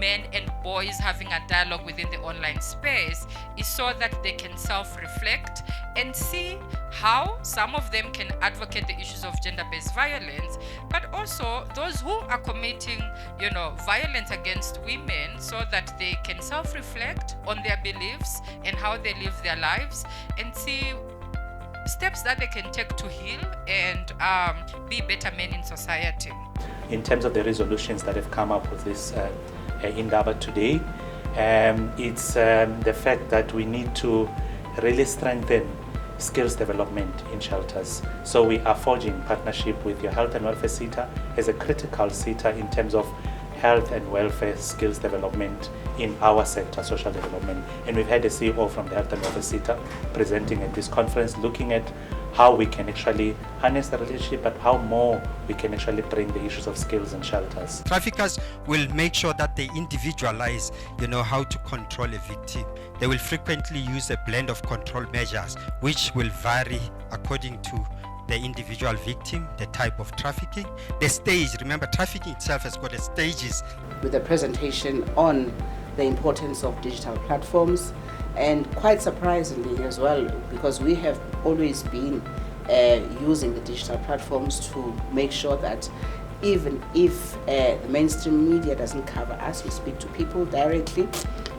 men and boys having a dialogue within the online space is so that they can self-reflect and see how some of them can advocate the issues of gender-based violence, but also those who are committing, violence against women, so that they can self-reflect on their beliefs and how they live their lives and see steps that they can take to heal and be better men in society. In terms of the resolutions that have come up with this Indaba today, it's the fact that we need to really strengthen skills development in shelters. So we are forging partnership with your health and welfare SETA as a critical SETA in terms of health and welfare skills development in our sector, social development. And we've had a CEO from the health and welfare SETA presenting at this conference, looking at how we can actually harness the relationship, but how more we can actually bring the issues of skills in shelters. Traffickers will make sure that they individualize, how to control a victim. They will frequently use a blend of control measures, which will vary according to the individual victim, the type of trafficking, the stage. Remember, trafficking itself has got stages. With a presentation on the importance of digital platforms, and quite surprisingly as well, because we have always been using the digital platforms to make sure that even if the mainstream media doesn't cover us, we speak to people directly.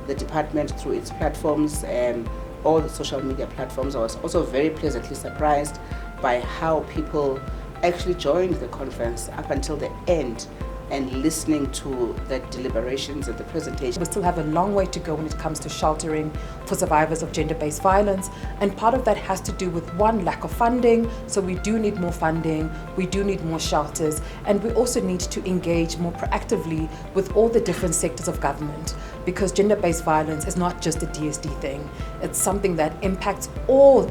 The department through its platforms and all the social media platforms. I was also very pleasantly surprised by how people actually joined the conference up until the end and listening to the deliberations and the presentation. We still have a long way to go when it comes to sheltering for survivors of gender-based violence, and part of that has to do with one, lack of funding. So we do need more funding, we do need more shelters, and we also need to engage more proactively with all the different sectors of government, because gender-based violence is not just a DSD thing. It's something that impacts all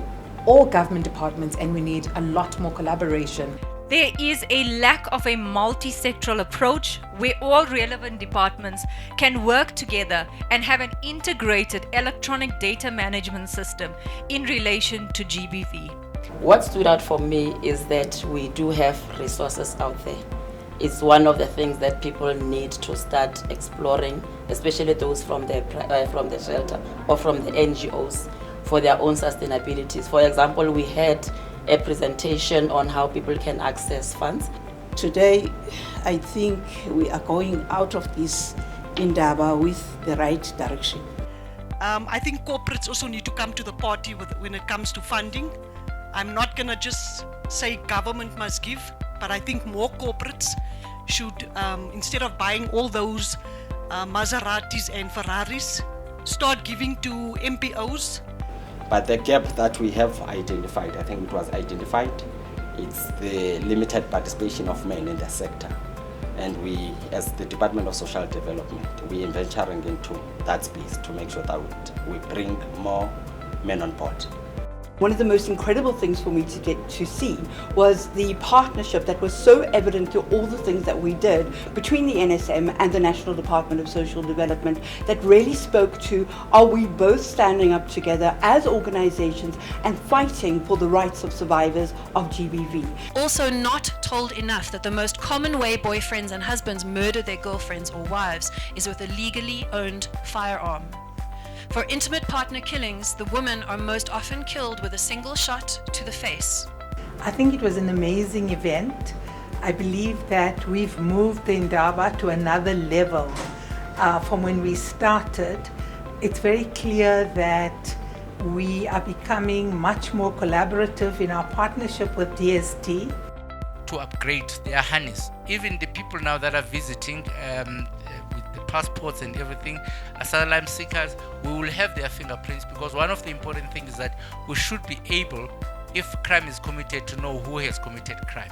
government departments, and we need a lot more collaboration. There is a lack of a multi-sectoral approach where all relevant departments can work together and have an integrated electronic data management system in relation to GBV. What stood out for me is that we do have resources out there. It's one of the things that people need to start exploring, especially those from the shelter or from the NGOs for their own sustainabilities. For example, we had a presentation on how people can access funds. Today, I think we are going out of this Indaba with the right direction. I think corporates also need to come to the party when it comes to funding. I'm not going to just say government must give, but I think more corporates should, instead of buying all those Maseratis and Ferraris, start giving to MPOs. But the gap that we have identified, I think it was identified, it's the limited participation of men in the sector. And we, as the Department of Social Development, we are venturing into that space to make sure that we bring more men on board. One of the most incredible things for me to get to see was the partnership that was so evident through all the things that we did between the NSM and the National Department of Social Development, that really spoke to, are we both standing up together as organizations and fighting for the rights of survivors of GBV. Also not told enough that the most common way boyfriends and husbands murder their girlfriends or wives is with a legally owned firearm. For intimate partner killings, the women are most often killed with a single shot to the face. I think it was an amazing event. I believe that we've moved the Indaba to another level from when we started. It's very clear that we are becoming much more collaborative in our partnership with DST. To upgrade their harness. Even the people now that are visiting with the passports and everything, asylum seekers, we will have their fingerprints, because one of the important things is that we should be able, if crime is committed, to know who has committed crime.